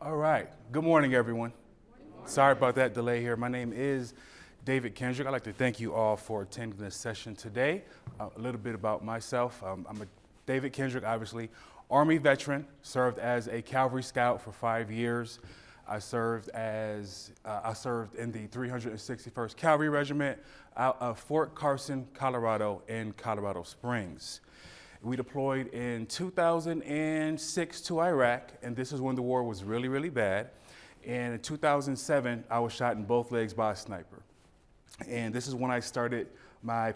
All right. Good morning, everyone. Sorry about that delay here. My name is David Kendrick. I'd like to thank you all for attending this session today. A little bit about myself. I'm a David Kendrick, obviously, Army veteran, served as a Cavalry Scout for 5 years. I served in the 361st Cavalry Regiment out of Fort Carson, Colorado, in Colorado Springs. We deployed in 2006 to Iraq, and this is when the war was really, really bad. And in 2007, I was shot in both legs by a sniper. And this is when I started my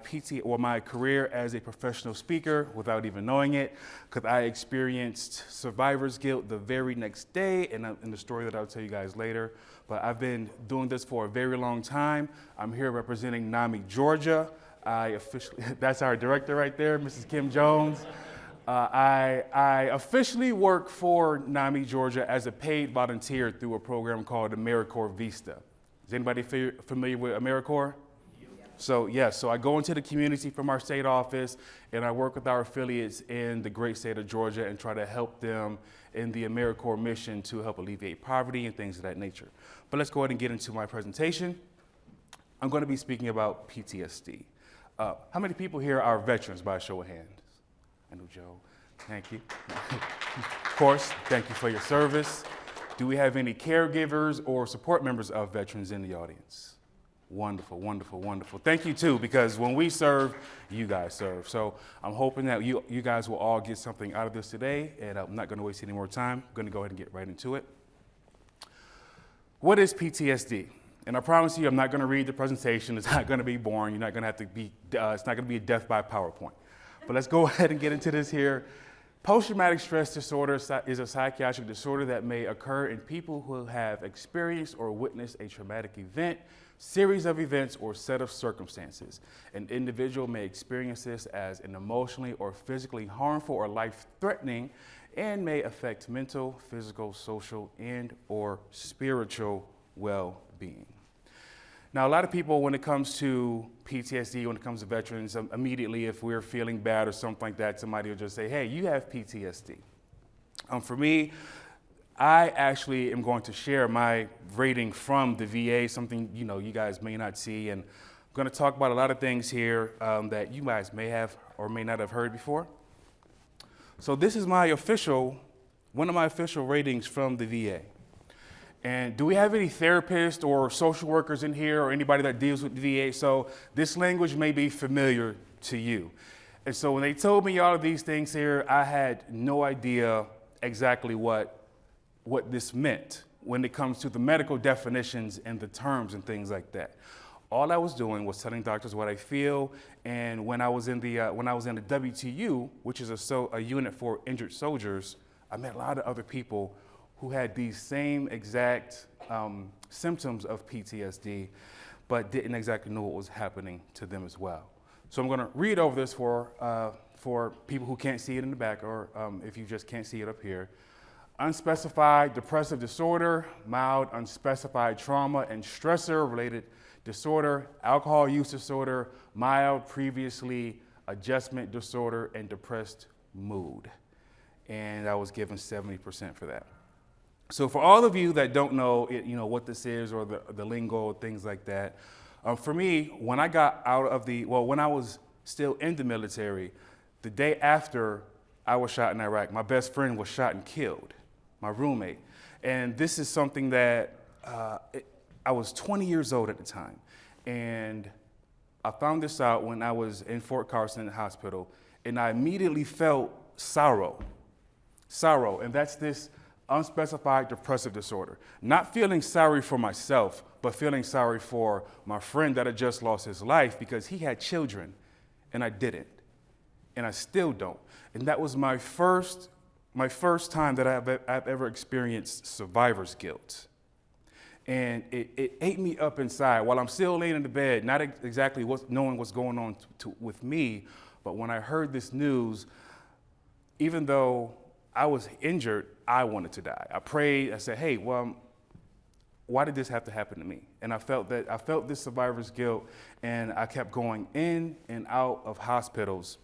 my career as a professional speaker without even knowing it, because I experienced survivor's guilt the very next day, and in the story that I'll tell you guys later. But I've been doing this for a very long time. I'm here representing NAMI, Georgia. That's our director right there, Mrs. Kim Jones. I officially work for NAMI, Georgia as a paid volunteer through a program called AmeriCorps Vista. Is anybody familiar with AmeriCorps? So I go into the community from our state office, and I work with our affiliates in the great state of Georgia and try to help them in the AmeriCorps mission to help alleviate poverty and things of that nature. But let's go ahead and get into my presentation. I'm going to be speaking about PTSD. How many people here are veterans by a show of hands? I know Joe. Thank you. Of course, thank you for your service. Do we have any caregivers or support members of veterans in the audience? Wonderful, wonderful, wonderful. Thank you too, because when we serve, you guys serve. So I'm hoping that you guys will all get something out of this today, and I'm not going to waste any more time. I'm going to go ahead and get right into it. What is PTSD? And I promise you, I'm not going to read the presentation. It's not going to be boring. You're not going to have to be, it's not going to be a death by PowerPoint. But let's go ahead and get into this here. Post-traumatic stress disorder is a psychiatric disorder that may occur in people who have experienced or witnessed a traumatic event, series of events, or set of circumstances. An individual may experience this as an emotionally or physically harmful or life-threatening, and may affect mental, physical, social, and or spiritual well-being. Now, a lot of people, when it comes to PTSD, when it comes to veterans, immediately if we're feeling bad or something like that, somebody will just say, hey, you have PTSD. For me, I actually am going to share my rating from the VA, something you guys may not see, and I'm going to talk about a lot of things here that you guys may have or may not have heard before. So this is one of my official ratings from the VA. And do we have any therapists or social workers in here or anybody that deals with the VA? So this language may be familiar to you. And so when they told me all of these things here, I had no idea exactly what this meant when it comes to the medical definitions and the terms and things like that. All I was doing was telling doctors what I feel. And when I was in the WTU, which is a unit for injured soldiers, I met a lot of other people who had these same exact symptoms of PTSD, but didn't exactly know what was happening to them as well. So I'm going to read over this for people who can't see it in the back, or if you just can't see it up here. Unspecified depressive disorder, mild unspecified trauma and stressor-related disorder, alcohol use disorder, mild previously adjustment disorder, and depressed mood. And I was given 70% for that. So for all of you that don't know what this is or the lingo, things like that, for me, when I got out of when I was still in the military, the day after I was shot in Iraq, my best friend was shot and killed, my roommate. And this is something that I was 20 years old at the time. And I found this out when I was in Fort Carson Hospital, and I immediately felt sorrow, and that's this unspecified depressive disorder. Not feeling sorry for myself, but feeling sorry for my friend that had just lost his life because he had children and I didn't. And I still don't. And that was my first time that I've ever experienced survivor's guilt. And it ate me up inside while I'm still laying in the bed, not exactly knowing what's going on with me. But when I heard this news, even though I was injured, I wanted to die. I prayed, I said, hey, well, why did this have to happen to me? And I felt this survivor's guilt, and I kept going in and out of hospitals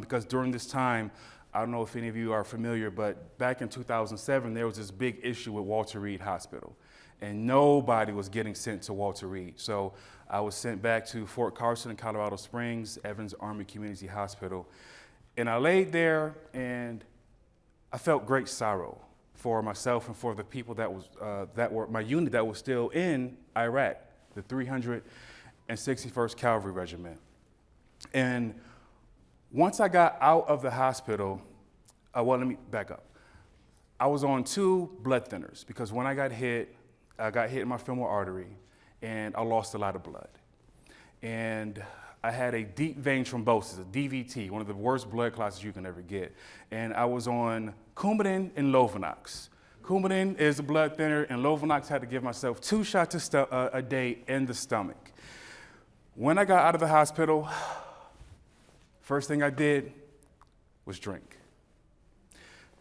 because during this time, I don't know if any of you are familiar, but back in 2007, there was this big issue with Walter Reed Hospital, and nobody was getting sent to Walter Reed. So I was sent back to Fort Carson in Colorado Springs, Evans Army Community Hospital. And I laid there and I felt great sorrow for myself and for the people that were my unit that was still in Iraq, the 361st Cavalry Regiment. And once I got out of the hospital, well, let me back up. I was on 2 blood thinners because when I got hit in my femoral artery and I lost a lot of blood. And I had a deep vein thrombosis, a DVT, one of the worst blood clots you can ever get. And I was on Coumadin and Lovenox. Coumadin is a blood thinner, and Lovenox had to give myself 2 shots a day in the stomach. When I got out of the hospital, first thing I did was drink.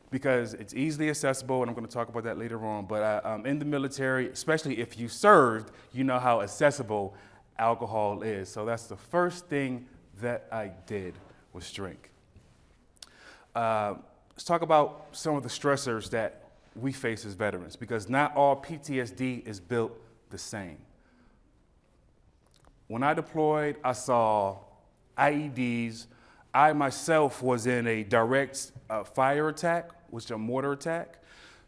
Because it's easily accessible, and I'm going to talk about that later on, but in the military, especially if you served, you know how accessible alcohol is. So that's the first thing that I did was drink. Let's talk about some of the stressors that we face as veterans, because not all PTSD is built the same. When I deployed, I saw IEDs. I myself was in a direct fire attack, which is a mortar attack.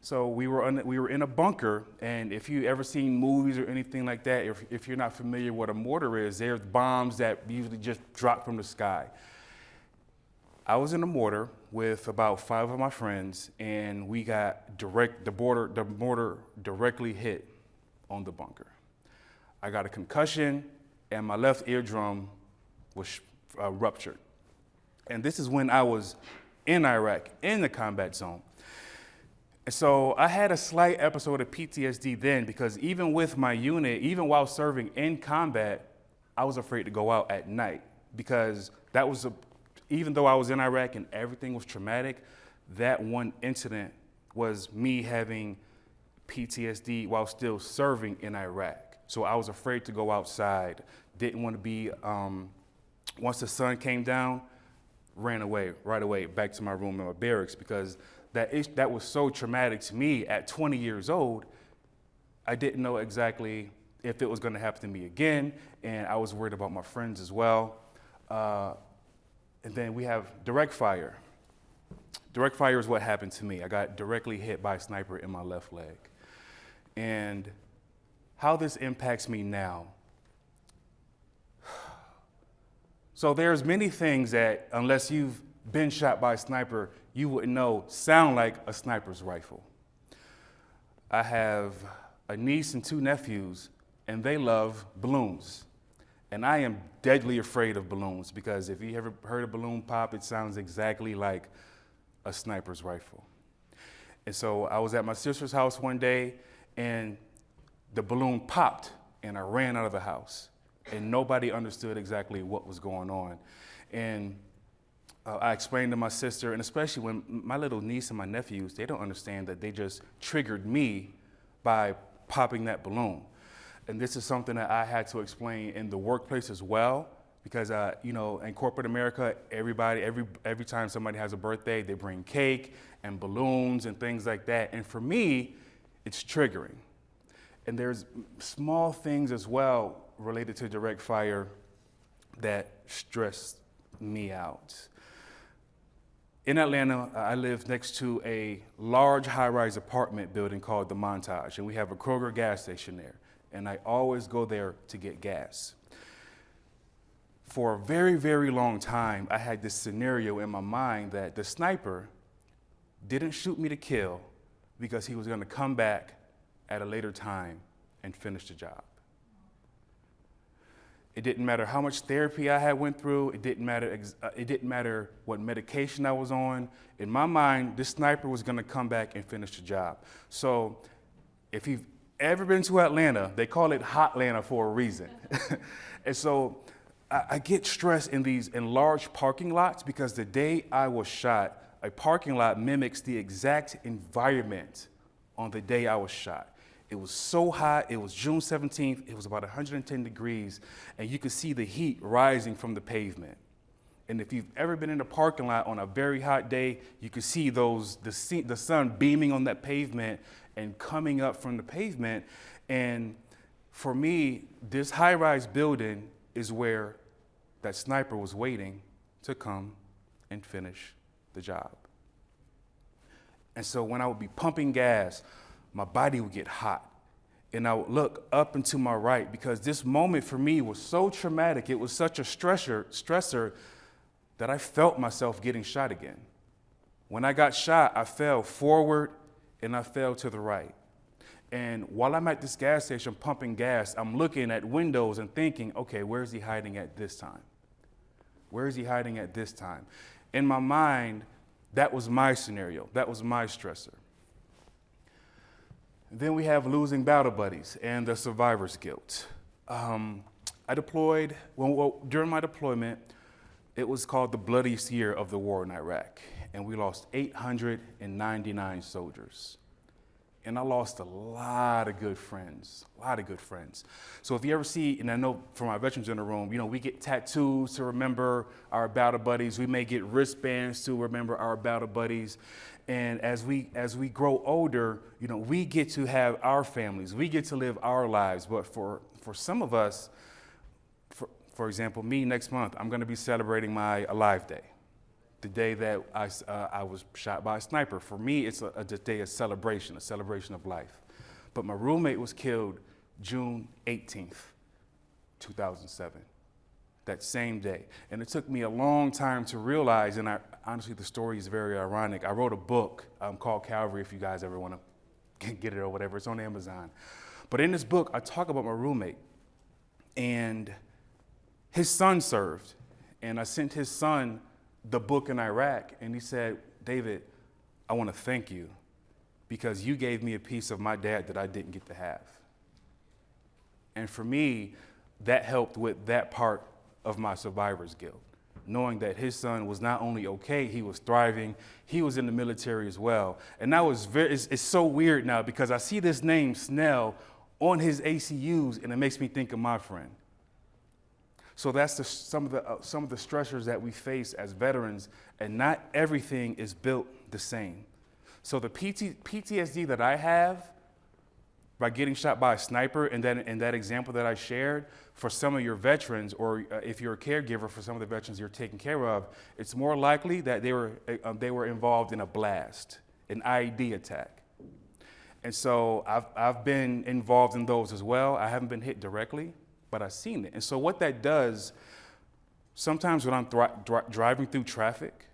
So we were in a bunker, and if you ever seen movies or anything like that, if you're not familiar what a mortar is, they're bombs that usually just drop from the sky. I was in a mortar with about 5 of my friends, and we got the mortar directly hit on the bunker. I got a concussion, and my left eardrum was ruptured. And this is when I was in Iraq, in the combat zone. And so I had a slight episode of PTSD then, because even with my unit, even while serving in combat, I was afraid to go out at night, because even though I was in Iraq and everything was traumatic, that one incident was me having PTSD while still serving in Iraq. So I was afraid to go outside, didn't want to be, once the sun came down, ran away right away back to my room in my barracks, because that was so traumatic to me at 20 years old. I didn't know exactly if it was going to happen to me again, and I was worried about my friends as well. And then we have direct fire. Direct fire is what happened to me. I got directly hit by a sniper in my left leg. And how this impacts me now. So there's many things that, unless you've been shot by a sniper, you wouldn't know sound like a sniper's rifle. I have a niece and 2 nephews, and they love balloons. And I am deadly afraid of balloons, because if you ever heard a balloon pop, it sounds exactly like a sniper's rifle. And so I was at my sister's house one day, and the balloon popped, and I ran out of the house. And nobody understood exactly what was going on. And I explained to my sister, and especially when my little niece and my nephews, they don't understand that they just triggered me by popping that balloon. And this is something that I had to explain in the workplace as well, because in corporate America, every time somebody has a birthday, they bring cake and balloons and things like that. And for me, it's triggering. And there's small things as well related to direct fire that stress me out. In Atlanta, I live next to a large high-rise apartment building called the Montage, and we have a Kroger gas station there. And I always go there to get gas. For a very, very long time, I had this scenario in my mind that the sniper didn't shoot me to kill because he was going to come back at a later time and finish the job. It didn't matter how much therapy I had went through. It didn't matter what medication I was on. In my mind, this sniper was going to come back and finish the job. So if you've ever been to Atlanta, they call it Hotlanta for a reason. And so I get stressed in large parking lots, because the day I was shot, a parking lot mimics the exact environment on the day I was shot. It was so hot. It was June 17th. It was about 110 degrees, and you could see the heat rising from the pavement. And if you've ever been in a parking lot on a very hot day, you can see the sun beaming on that pavement and coming up from the pavement. And for me, this high-rise building is where that sniper was waiting to come and finish the job. And so when I would be pumping gas, my body would get hot. And I would look up and to my right, because this moment for me was so traumatic. It was such a stressor that I felt myself getting shot again. When I got shot, I fell forward and I fell to the right. And while I'm at this gas station pumping gas, I'm looking at windows and thinking, okay, where is he hiding at this time? Where is he hiding at this time? In my mind, that was my scenario. That was my stressor. Then we have losing battle buddies and the survivor's guilt. I deployed, during my deployment, it was called the bloodiest year of the war in Iraq, and we lost 899 soldiers. And I lost a lot of good friends. So if you ever see, and I know from our veterans in the room, we get tattoos to remember our battle buddies. We may get wristbands to remember our battle buddies. And as we grow older, we get to have our families. We get to live our lives. But for some of us, for example, me next month, I'm going to be celebrating my Alive Day. The day that I was shot by a sniper. For me, it's a day of celebration, a celebration of life. But my roommate was killed June 18th, 2007, that same day. And it took me a long time to realize, and honestly, the story is very ironic. I wrote a book called Calvary, if you guys ever want to get it or whatever. It's on Amazon. But in this book, I talk about my roommate. And his son served. And I sent his son the book in Iraq, and he said, David, I want to thank you because you gave me a piece of my dad that I didn't get to have. And for me, that helped with that part of my survivor's guilt, knowing that his son was not only okay, he was thriving, he was in the military as well. And that was it's so weird now because I see this name, Snell, on his ACUs, and it makes me think of my friend. So that's some of the stressors that we face as veterans, and not everything is built the same. So the PTSD that I have by getting shot by a sniper, and then in that example that I shared, for some of your veterans, or if you're a caregiver for some of the veterans you're taking care of, it's more likely that they were involved in a blast, an IED attack. And so I've been involved in those as well. I haven't been hit directly, but I've seen it. And so what that does, sometimes when I'm driving through traffic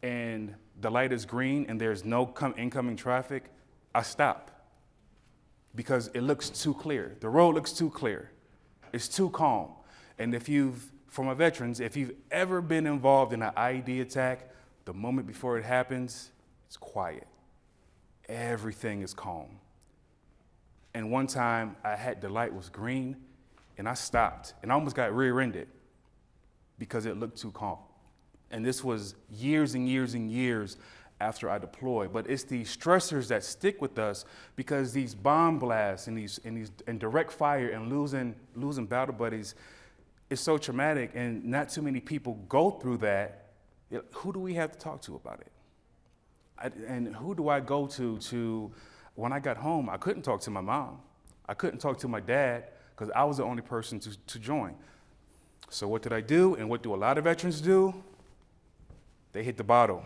and the light is green and there's no incoming traffic, I stop because it looks too clear. The road looks too clear. It's too calm. And for my veterans, if you've ever been involved in an IED attack, the moment before it happens, it's quiet. Everything is calm. And one time the light was green, and I stopped, and I almost got rear-ended because it looked too calm. And this was years and years and years after I deployed. But it's these stressors that stick with us because these bomb blasts and direct fire and losing battle buddies is so traumatic, and not too many people go through that. Who do we have to talk to about it? And who do I go to when I got home? I couldn't talk to my mom. I couldn't talk to my dad, because I was the only person to join. So what did I do, and what do a lot of veterans do? They hit the bottle,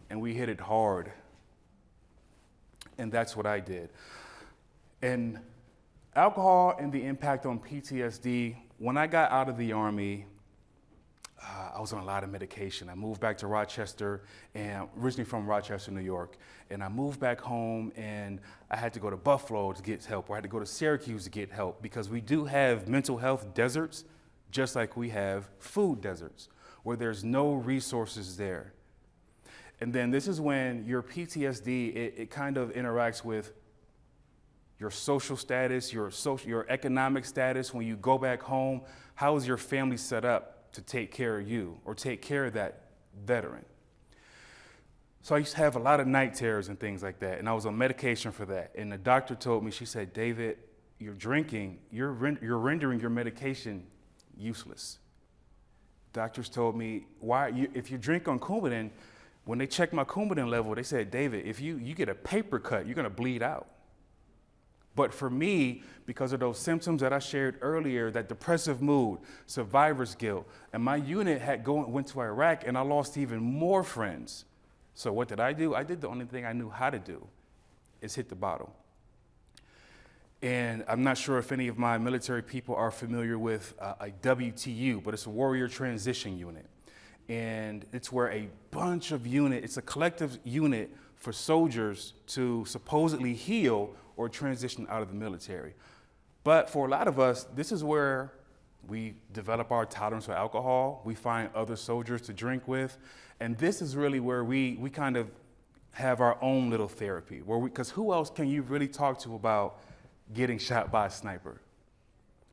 and we hit it hard. And that's what I did. And alcohol and the impact on PTSD, when I got out of the Army, I was on a lot of medication. I moved back to Rochester, and originally from Rochester, New York. And I moved back home, and I had to go to Buffalo to get help, or I had to go to Syracuse to get help, because we do have mental health deserts, just like we have food deserts, where there's no resources there. And then this is when your PTSD, it kind of interacts with your social status, your economic status. When you go back home, how is your family set up to take care of you or take care of that veteran? So I used to have a lot of night terrors and things like that, and I was on medication for that. And the doctor told me, she said, David, you're drinking, you're rendering your medication useless. doctors told me, if you drink on Coumadin, when they checked my Coumadin level, they said, David, if you get a paper cut, you're going to bleed out. But for me, because of those symptoms that I shared earlier, that depressive mood, survivor's guilt, and my unit went to Iraq, and I lost even more friends. So what did? I did the only thing I knew how to do, is hit the bottle. And I'm not sure if any of my military people are familiar with a WTU, but it's a Warrior Transition Unit. And it's where it's a collective unit for soldiers to supposedly heal or transition out of the military. But for a lot of us, this is where we develop our tolerance for alcohol. We find other soldiers to drink with. And this is really where we kind of have our own little therapy, because who else can you really talk to about getting shot by a sniper,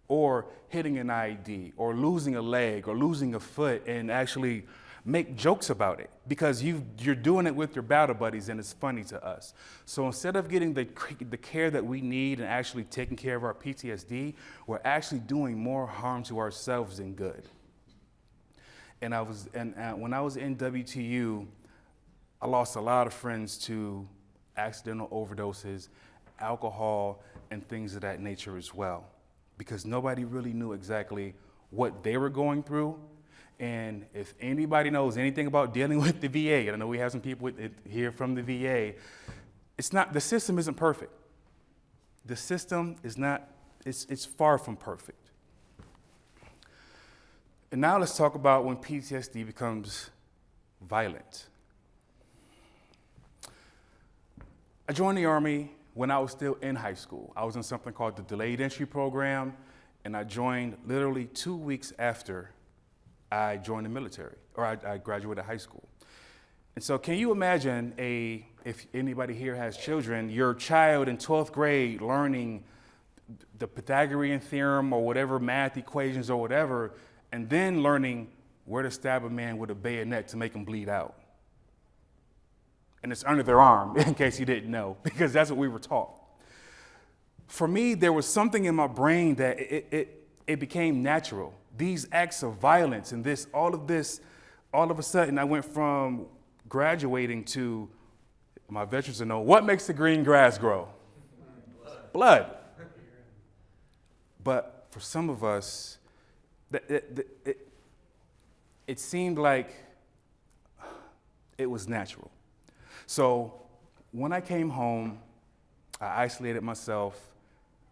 or hitting an IED, or losing a leg, or losing a foot, and actually make jokes about it, because you're doing it with your battle buddies and it's funny to us. So instead of getting the care that we need and actually taking care of our PTSD, we're actually doing more harm to ourselves than good. And when I was in WTU, I lost a lot of friends to accidental overdoses, alcohol, and things of that nature as well, because nobody really knew exactly what they were going through. And if anybody knows anything about dealing with the VA, and I know we have some people here from the VA, the system isn't perfect. The system is not, it's far from perfect. And now let's talk about when PTSD becomes violent. I joined the Army when I was still in high school. I was in something called the Delayed Entry Program, and I joined literally 2 weeks after I joined the military, or I graduated high school. And so can you imagine if anybody here has children, your child in 12th grade learning the Pythagorean theorem or whatever math equations or whatever, and then learning where to stab a man with a bayonet to make him bleed out. And it's under their arm, in case you didn't know, because that's what we were taught. For me, there was something in my brain that it became natural. These acts of violence and all of a sudden, I went from graduating to, my veterans to know, what makes the green grass grow? Blood. But for some of us, it seemed like it was natural. So when I came home, I isolated myself,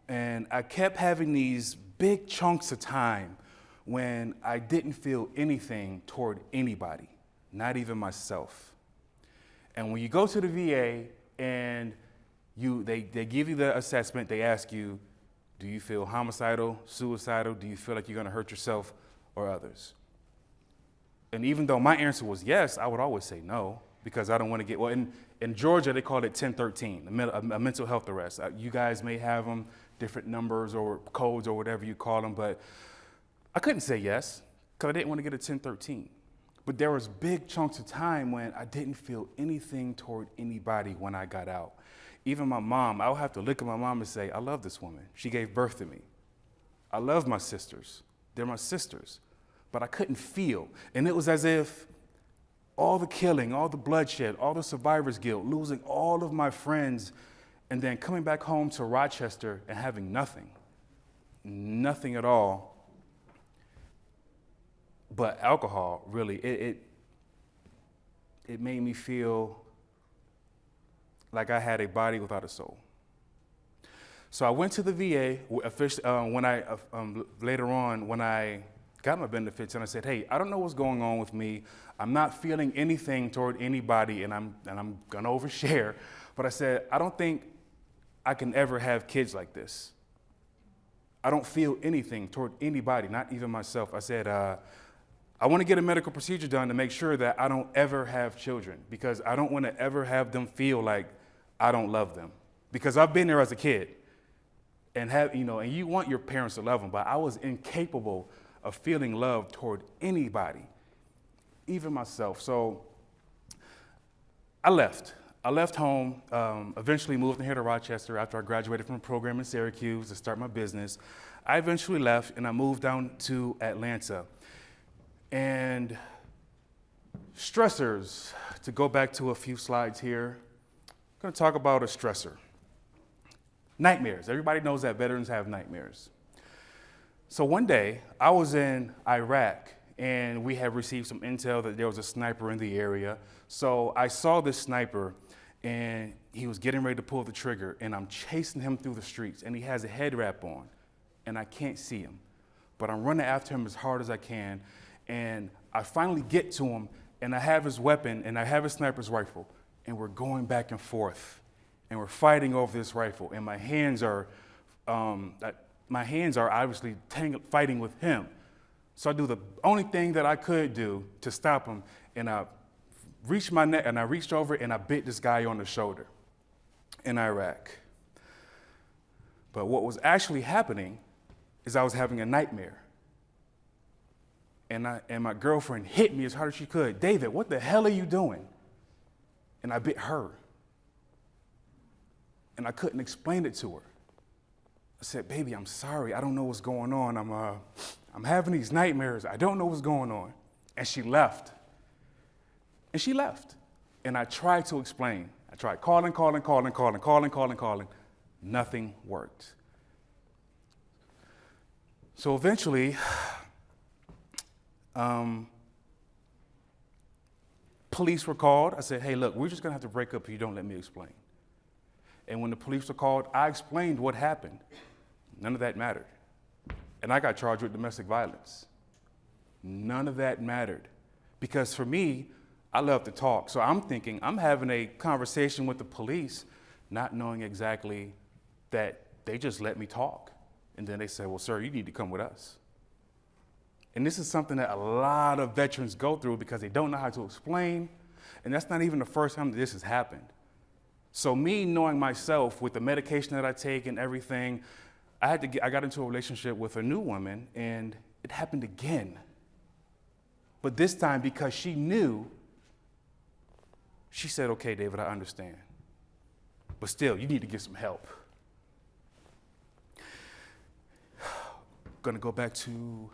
and I kept having these big chunks of time when I didn't feel anything toward anybody, not even myself. And when you go to the VA and they give you the assessment, they ask you, do you feel homicidal, suicidal? Do you feel like you're gonna hurt yourself or others? And even though my answer was yes, I would always say no, because I don't wanna get, well, in Georgia, they call it 1013, a mental health arrest. You guys may have them, different numbers or codes or whatever you call them, but I couldn't say yes, because I didn't want to get a 1013. But there was big chunks of time when I didn't feel anything toward anybody when I got out. Even my mom, I would have to look at my mom and say, I love this woman. She gave birth to me. I love my sisters. They're my sisters. But I couldn't feel. And it was as if all the killing, all the bloodshed, all the survivor's guilt, losing all of my friends, and then coming back home to Rochester and having nothing at all. But alcohol, really, it made me feel like I had a body without a soul. So I went to the VA later on when I got my benefits, and I said, hey, I don't know what's going on with me. I'm not feeling anything toward anybody, and I'm gonna overshare. But I said, I don't think I can ever have kids like this. I don't feel anything toward anybody, not even myself. I said, I want to get a medical procedure done to make sure that I don't ever have children, because I don't want to ever have them feel like I don't love them. Because I've been there as a kid, and and you want your parents to love them, but I was incapable of feeling love toward anybody, even myself. So I left. I left home, eventually moved here to Rochester after I graduated from a program in Syracuse to start my business. I eventually left, and I moved down to Atlanta. And stressors, to go back to a few slides here, I'm going to talk about a stressor. Nightmares. Everybody knows that veterans have nightmares. So one day, I was in Iraq, and we had received some intel that there was a sniper in the area. So I saw this sniper, and he was getting ready to pull the trigger, and I'm chasing him through the streets, and he has a head wrap on, and I can't see him. But I'm running after him as hard as I can, and I finally get to him, and I have his weapon, and I have his sniper's rifle, and we're going back and forth, and we're fighting over this rifle, and my hands are obviously fighting with him. So I do the only thing that I could do to stop him, and I reached my neck, and I reached over, and I bit this guy on the shoulder in Iraq. But what was actually happening is I was having a nightmare. And my girlfriend hit me as hard as she could. David, what the hell are you doing? And I bit her. And I couldn't explain it to her. I said, baby, I'm sorry. I don't know what's going on. I'm having these nightmares. I don't know what's going on. And she left. And I tried to explain. I tried calling. Nothing worked. So eventually, police were called. I said, hey, look, we're just gonna have to break up if you don't let me explain. And when the police were called, I explained what happened. None of that mattered. And I got charged with domestic violence. None of that mattered. Because for me, I love to talk. So I'm thinking, I'm having a conversation with the police, not knowing exactly that they just let me talk. And then they said, well, sir, you need to come with us. And this is something that a lot of veterans go through because they don't know how to explain. And that's not even the first time that this has happened. So me knowing myself with the medication that I take and everything, I got into a relationship with a new woman, and it happened again. But this time, because she knew, she said, okay, David, I understand. But still, you need to get some help. Gonna go back to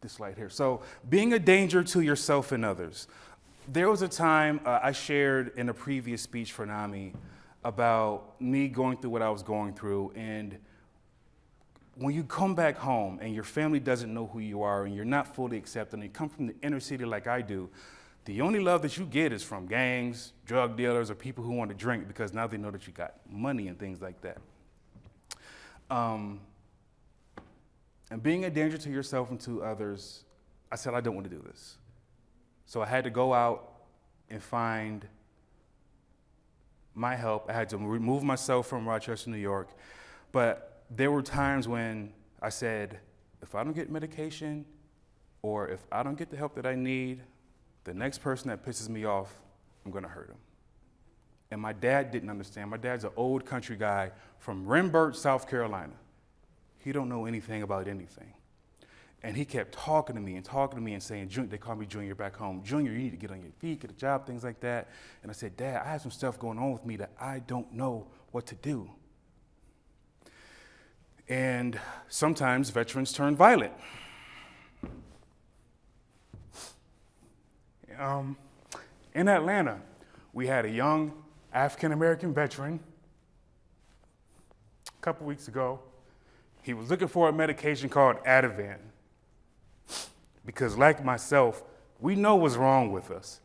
this slide here. So being a danger to yourself and others. There was a time I shared in a previous speech for NAMI about me going through what I was going through. And when you come back home and your family doesn't know who you are and you're not fully accepted and you come from the inner city like I do, the only love that you get is from gangs, drug dealers, or people who want to drink because now they know that you got money and things like that. And being a danger to yourself and to others, I said, I don't want to do this. So I had to go out and find my help. I had to remove myself from Rochester, New York. But there were times when I said, if I don't get medication or if I don't get the help that I need, the next person that pisses me off, I'm going to hurt him. And my dad didn't understand. My dad's an old country guy from Renberg, South Carolina. He don't know anything about anything. And he kept talking to me and saying, they call me Junior back home. Junior, you need to get on your feet, get a job, things like that. And I said, Dad, I have some stuff going on with me that I don't know what to do. And sometimes veterans turn violent. In Atlanta, we had a young African-American veteran a couple weeks ago. He was looking for a medication called Ativan. Because like myself, we know what's wrong with us.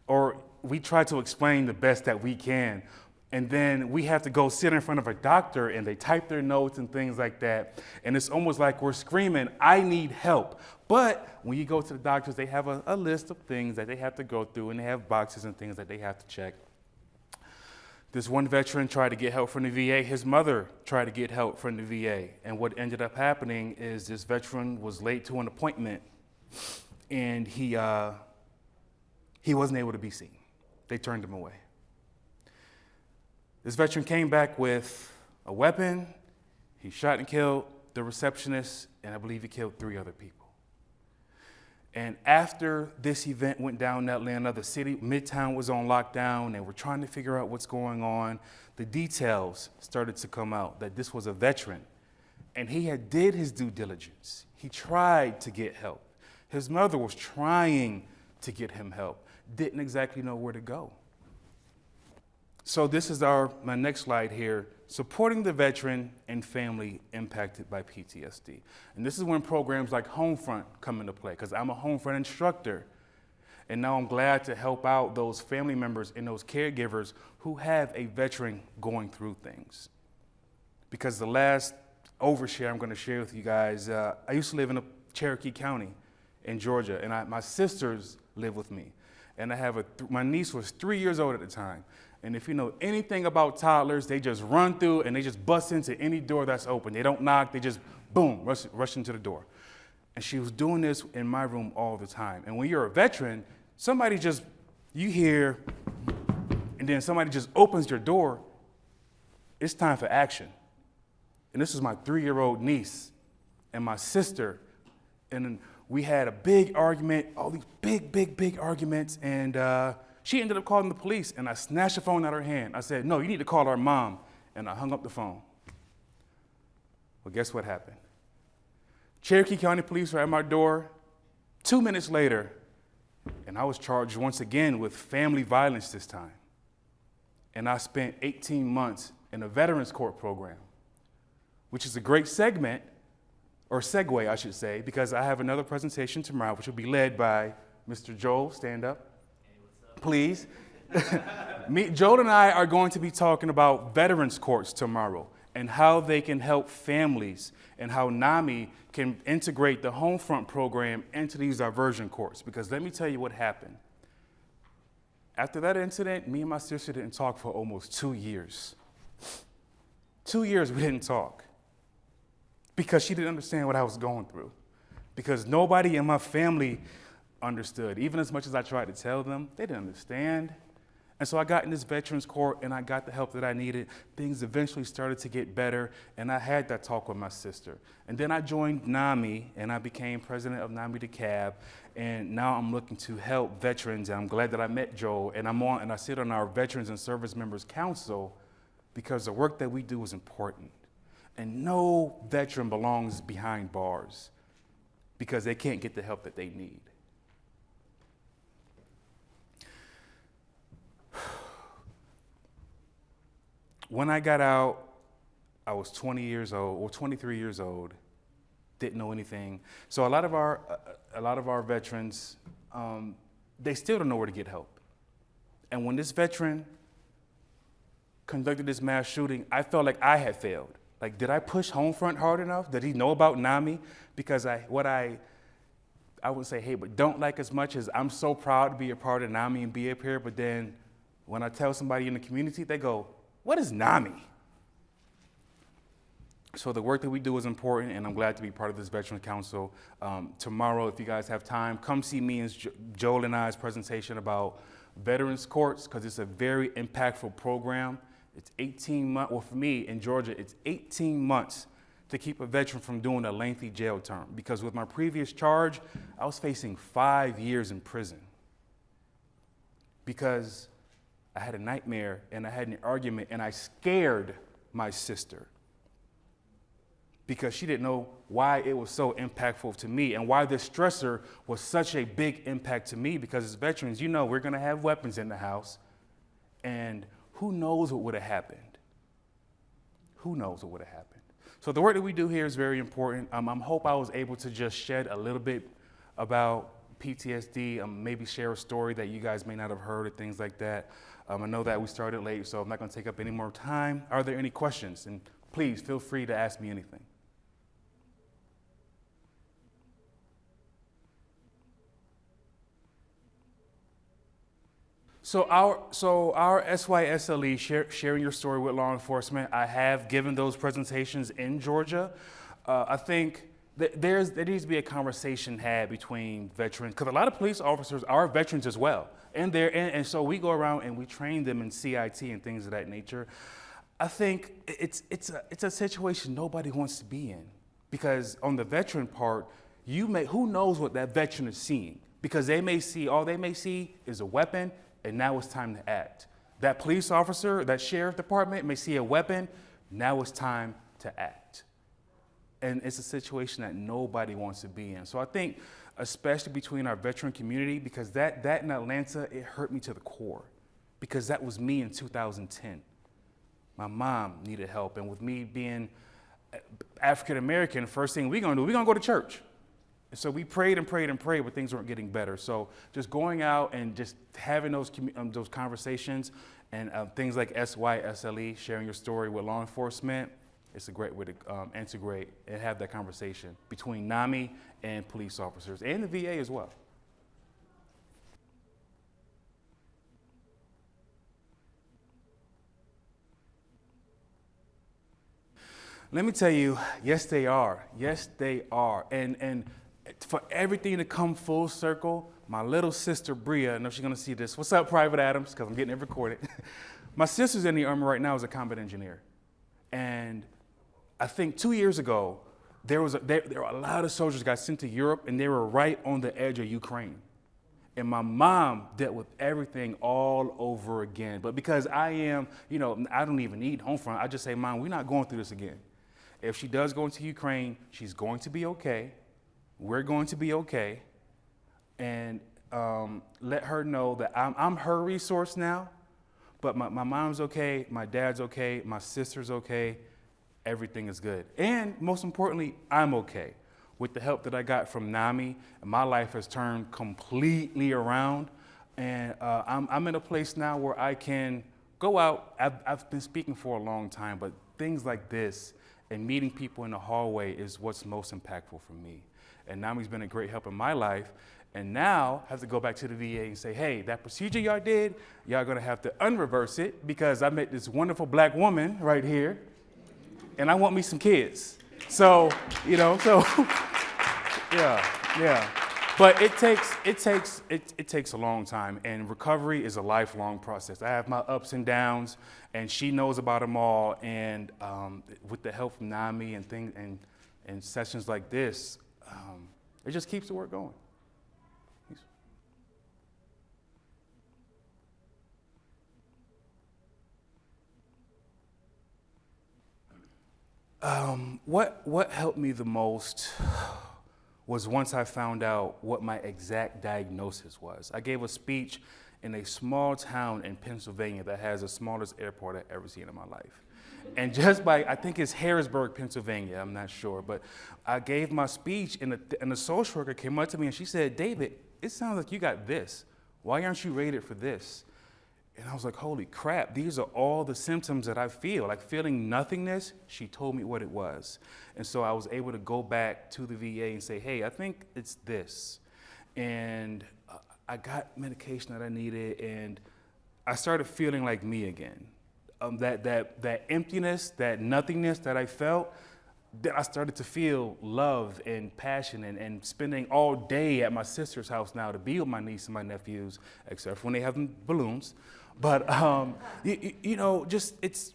Or we try to explain the best that we can. And then we have to go sit in front of a doctor and they type their notes and things like that. And it's almost like we're screaming, I need help. But when you go to the doctors, they have a list of things that they have to go through and they have boxes and things that they have to check. This one veteran tried to get help from the VA. His mother tried to get help from the VA. And what ended up happening is this veteran was late to an appointment and he wasn't able to be seen. They turned him away. This veteran came back with a weapon. He shot and killed the receptionist, and I believe he killed 3 other people. And after this event went down in Atlanta, the city, Midtown was on lockdown, and we're trying to figure out what's going on. The details started to come out that this was a veteran, and he had did his due diligence. He tried to get help. His mother was trying to get him help, didn't exactly know where to go. So this is my next slide here, supporting the veteran and family impacted by PTSD. And this is when programs like Homefront come into play, because I'm a Homefront instructor. And now I'm glad to help out those family members and those caregivers who have a veteran going through things. Because the last overshare I'm going to share with you guys, I used to live in Cherokee County in Georgia, and my sisters live with me. And I have my niece was 3 years old at the time. And if you know anything about toddlers, they just run through and they just bust into any door that's open. They don't knock, they just boom, rush into the door. And she was doing this in my room all the time. And when you're a veteran, you hear, and then somebody just opens your door, it's time for action. And this is my 3-year-old niece and my sister. And we had a big argument, all these big arguments. And she ended up calling the police. And I snatched the phone out of her hand. I said, no, you need to call our mom. And I hung up the phone. Well, guess what happened? Cherokee County police were at my door 2 minutes later. And I was charged once again with family violence this time. And I spent 18 months in a veterans court program, which is a great segue, I should say, because I have another presentation tomorrow, which will be led by Mr. Joel. Stand up, please. Joel and I are going to be talking about veterans courts tomorrow and how they can help families and how NAMI can integrate the Homefront program into these diversion courts. Because let me tell you what happened. After that incident, me and my sister didn't talk for almost 2 years. 2 years we didn't talk because she didn't understand what I was going through. Because nobody in my family understood. Even as much as I tried to tell them, they didn't understand. And so I got in this veterans court and I got the help that I needed. Things eventually started to get better, and I had that talk with my sister. And then I joined NAMI and I became president of NAMI DeKalb, and now I'm looking to help veterans, and I'm glad that I met Joel, and I sit on our Veterans and Service Members Council because the work that we do is important. And no veteran belongs behind bars because they can't get the help that they need. When I got out, I was 20 years old or 23 years old, didn't know anything. So a lot of our veterans, they still don't know where to get help. And when this veteran conducted this mass shooting, I felt like I had failed. Like, did I push Homefront hard enough? Did he know about NAMI? Because I would say, hey, but don't like as much as I'm so proud to be a part of NAMI and be up here. But then when I tell somebody in the community, they go, what is NAMI? So the work that we do is important, and I'm glad to be part of this Veterans Council. Tomorrow, if you guys have time, come see me and Joel and I's presentation about veterans courts, because it's a very impactful program. It's 18 months, well, for me in Georgia, it's 18 months to keep a veteran from doing a lengthy jail term. Because with my previous charge, I was facing 5 years in prison. Because I had a nightmare and I had an argument and I scared my sister because she didn't know why it was so impactful to me and why this stressor was such a big impact to me, because as veterans, you know, we're gonna have weapons in the house, and who knows what would have happened? Who knows what would have happened? So the work that we do here is very important. I hope I was able to just shed a little bit about PTSD, maybe share a story that you guys may not have heard or things like that. I know that we started late, so I'm not going to take up any more time. Are there any questions? And please feel free to ask me anything. So our SYSLE, sharing your story with law enforcement, I have given those presentations in Georgia. I think there needs to be a conversation had between veterans, because a lot of police officers are veterans as well. And so we go around and we train them in CIT and things of that nature. I think it's a situation nobody wants to be in, because on the veteran part, who knows what that veteran is seeing? Because all they may see is a weapon, and now it's time to act. That police officer, that sheriff department may see a weapon, now it's time to act. And it's a situation that nobody wants to be in. So I think especially between our veteran community, because that in Atlanta, it hurt me to the core, because that was me in 2010. My mom needed help, and with me being African American, first thing we're gonna go to church. And so we prayed and prayed and prayed, but things weren't getting better. So just going out and just having those conversations and things like SYSLE, sharing your story with law enforcement, it's a great way to integrate and have that conversation between NAMI and police officers and the VA as well. Let me tell you, yes, they are. Yes, they are. And for everything to come full circle, my little sister, Bria, I know she's going to see this. What's up, Private Adams? Because I'm getting it recorded. My sister's in the Army right now as a combat engineer. And I think 2 years ago, there were a lot of soldiers got sent to Europe, and they were right on the edge of Ukraine. And my mom dealt with everything all over again. But because I am, I don't even need home front, I just say, Mom, we're not going through this again. If she does go into Ukraine, she's going to be okay. We're going to be okay. And let her know that I'm her resource now, but my mom's okay, my dad's okay, my sister's okay, everything is good. And most importantly, I'm okay. With the help that I got from NAMI, my life has turned completely around. And I'm in a place now where I can go out. I've been speaking for a long time, but things like this and meeting people in the hallway is what's most impactful for me. And NAMI's been a great help in my life. And now I have to go back to the VA and say, hey, that procedure y'all did, y'all gonna have to unreverse it because I met this wonderful black woman right here, and I want me some kids. So, yeah. But it takes a long time, and recovery is a lifelong process. I have my ups and downs, and she knows about them all. And with the help from NAMI and things and sessions like this, it just keeps the work going. What helped me the most was once I found out what my exact diagnosis was. I gave a speech in a small town in Pennsylvania that has the smallest airport I've ever seen in my life. And just I think it's Harrisburg, Pennsylvania, I'm not sure, but I gave my speech and the social worker came up to me and she said, David, it sounds like you got this. Why aren't you rated for this? And I was like, holy crap, these are all the symptoms that I feel. Like feeling nothingness, she told me what it was. And so I was able to go back to the VA and say, hey, I think it's this. And I got medication that I needed, and I started feeling like me again. That emptiness, that nothingness that I felt, then I started to feel love and passion and spending all day at my sister's house now to be with my niece and my nephews, except for when they have balloons. But, just it's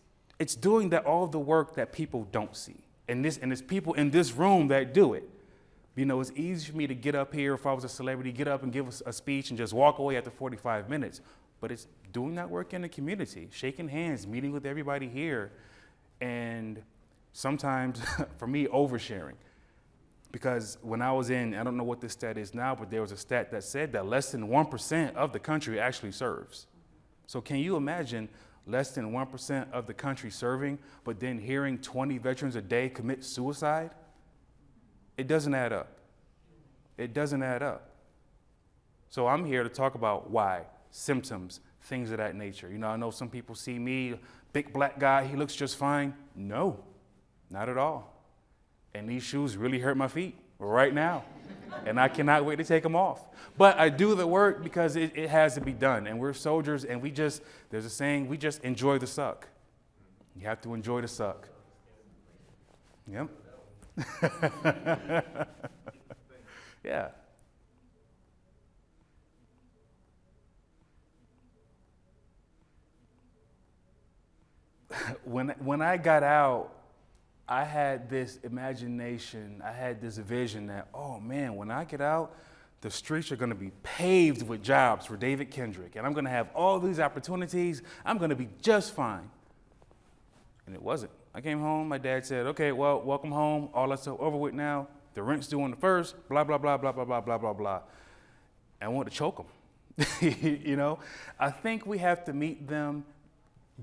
doing all the work that people don't see. And there's people in this room that do it. It's easy for me to get up here, if I was a celebrity, get up and give a speech and just walk away after 45 minutes. But it's doing that work in the community, shaking hands, meeting with everybody here, and sometimes, for me, oversharing. Because when I was I don't know what this stat is now, but there was a stat that said that less than 1% of the country actually serves. So can you imagine less than 1% of the country serving, but then hearing 20 veterans a day commit suicide? It doesn't add up. It doesn't add up. So I'm here to talk about why, symptoms, things of that nature. I know some people see me, big black guy, he looks just fine. No, not at all. And these shoes really hurt my feet right now. And I cannot wait to take them off. But I do the work because it has to be done. And we're soldiers, and there's a saying, we just enjoy the suck. You have to enjoy the suck. Yep. Yeah. When I got out, I had this imagination, I had this vision that, oh man, when I get out, the streets are gonna be paved with jobs for David Kendrick, and I'm gonna have all these opportunities, I'm gonna be just fine. And it wasn't. I came home, my dad said, okay, well, welcome home, all that's over with now, The rent's due on the 1st, blah, blah, blah, blah, blah, blah, blah, blah, blah. And I want to choke them. You know, I think we have to meet them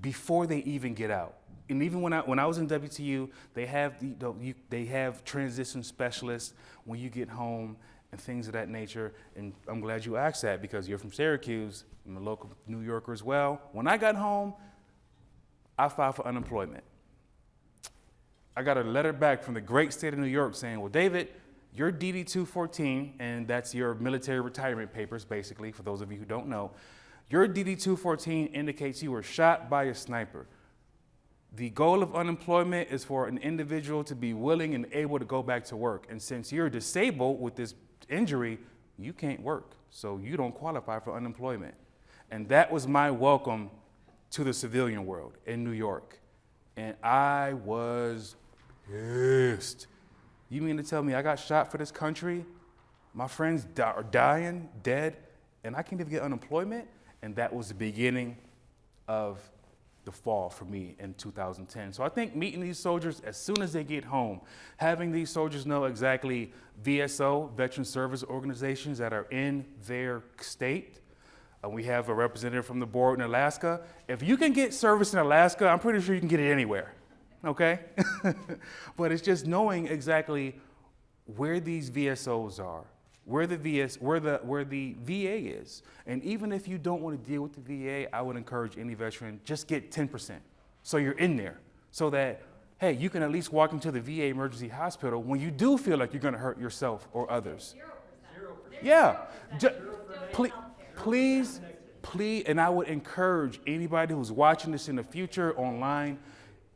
before they even get out. And even when I was in WTU, they have transition specialists when you get home and things of that nature. And I'm glad you asked that because you're from Syracuse. I'm a local New Yorker as well. When I got home, I filed for unemployment. I got a letter back from the great state of New York saying, well, David, your DD-214, and that's your military retirement papers, basically, for those of you who don't know, your DD-214 indicates you were shot by a sniper. The goal of unemployment is for an individual to be willing and able to go back to work. And since you're disabled with this injury, you can't work. So you don't qualify for unemployment. And that was my welcome to the civilian world in New York. And I was pissed. You mean to tell me I got shot for this country? My friends are dying, dead, and I can't even get unemployment? And that was the beginning of the fall for me in 2010. So I think meeting these soldiers as soon as they get home, having these soldiers know exactly VSO, Veteran Service Organizations that are in their state. We have a representative from the board in Alaska. If you can get service in Alaska, I'm pretty sure you can get it anywhere, okay? But it's just knowing exactly where these VSOs are, where the VA is. And even if you don't want to deal with the VA, I would encourage any veteran, just get 10%. So you're in there so that, hey, you can at least walk into the VA emergency hospital when you do feel like you're going to hurt yourself or others. 0%. Yeah. Please, and I would encourage anybody who's watching this in the future online,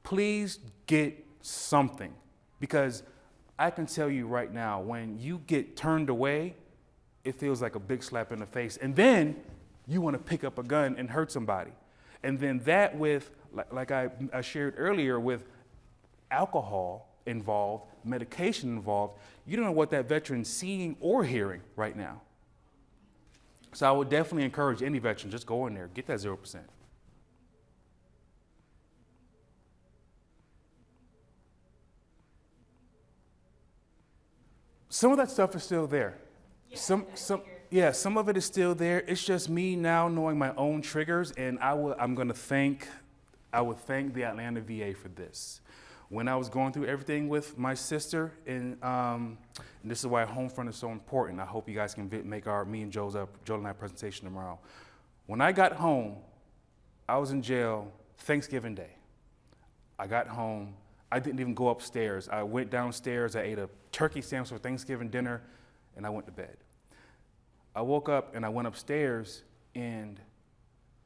please get something. Because I can tell you right now, when you get turned away, it feels like a big slap in the face. And then you want to pick up a gun and hurt somebody. And then that with, like I shared earlier, with alcohol involved, medication involved, you don't know what that veteran's seeing or hearing right now. So I would definitely encourage any veteran, just go in there, get that 0%. Some of that stuff is still there. Yeah, some of it is still there. It's just me now knowing my own triggers, and I would thank the Atlanta VA for this. When I was going through everything with my sister, and this is why Homefront is so important. I hope you guys can make me and Joel and I presentation tomorrow. When I got home, I was in jail Thanksgiving Day. I got home. I didn't even go upstairs. I went downstairs. I ate a turkey sandwich for Thanksgiving dinner, and I went to bed. I woke up and I went upstairs, and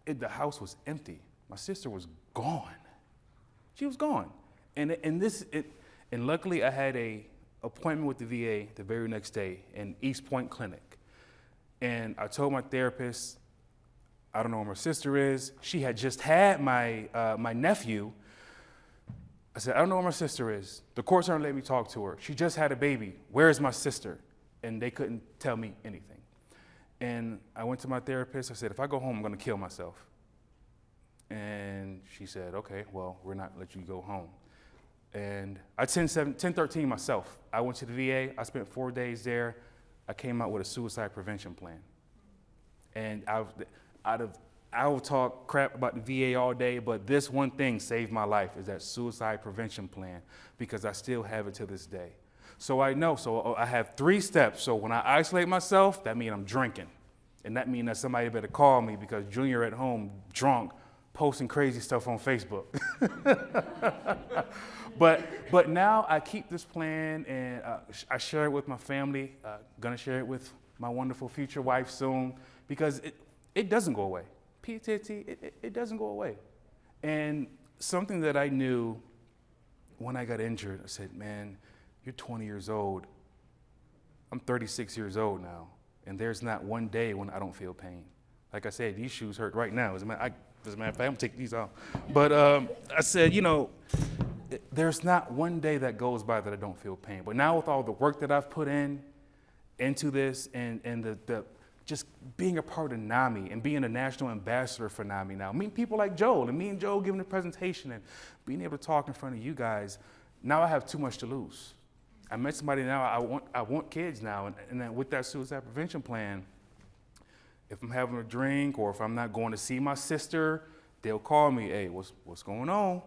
the house was empty. My sister was gone. She was gone. And luckily I had a appointment with the VA the very next day in East Point Clinic. And I told my therapist, I don't know where my sister is. She had just had my nephew. I said, I don't know where my sister is. The courts aren't letting me talk to her. She just had a baby. Where is my sister? And they couldn't tell me anything. And I went to my therapist. I said, if I go home, I'm going to kill myself. And she said, okay, well, we're not going to let you go home. And I 1013 myself. I went to the VA. I spent 4 days there. I came out with a suicide prevention plan. And I will talk crap about the VA all day, but this one thing saved my life is that suicide prevention plan, because I still have it to this day. So I know, so I have 3 steps. So when I isolate myself, that means I'm drinking. And that means that somebody better call me because Junior at home, drunk, posting crazy stuff on Facebook. But now I keep this plan, and I share it with my family. Gonna share it with my wonderful future wife soon, because it doesn't go away. PTSD, it doesn't go away. And something that I knew when I got injured, I said, man, you're 20 years old. I'm 36 years old now, and there's not one day when I don't feel pain. Like I said, these shoes hurt right now. As a matter of fact, I'm gonna take these off. But I said, there's not one day that goes by that I don't feel pain. But now with all the work that I've put into this, and the just being a part of NAMI and being a national ambassador for NAMI now, meeting people like Joel, and me and Joel giving a presentation and being able to talk in front of you guys, now I have too much to lose. I met somebody now, I want kids now, and then with that suicide prevention plan, if I'm having a drink or if I'm not going to see my sister, they'll call me, hey, what's going on?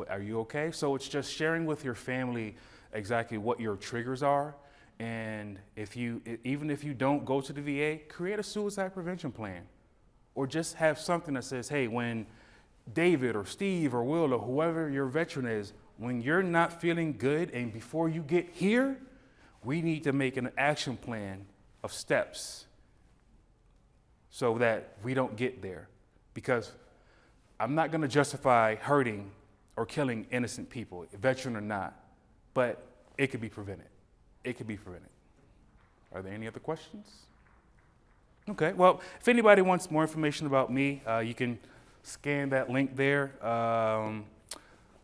Are you okay? So it's just sharing with your family exactly what your triggers are. And even if you don't go to the VA, create a suicide prevention plan. Or just have something that says, hey, when David or Steve or Will or whoever your veteran is, when you're not feeling good and before you get here, we need to make an action plan of steps so that we don't get there. Because I'm not going to justify hurting or killing innocent people, veteran or not, but it could be prevented. It could be prevented. Are there any other questions? Okay, well, if anybody wants more information about me, you can scan that link there.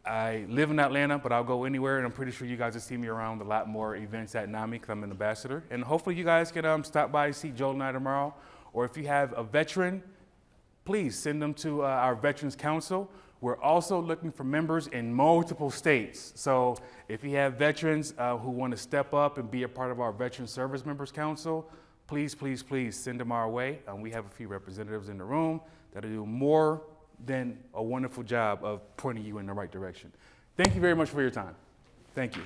I live in Atlanta, but I'll go anywhere, and I'm pretty sure you guys will see me around a lot more events at NAMI because I'm an ambassador. And hopefully you guys can stop by and see Joel and I tomorrow. Or if you have a veteran, please send them to our Veterans Council. We're also looking for members in multiple states. So if you have veterans who want to step up and be a part of our Veteran Service Members Council, please, please, please send them our way. We have a few representatives in the room that do more than a wonderful job of pointing you in the right direction. Thank you very much for your time. Thank you.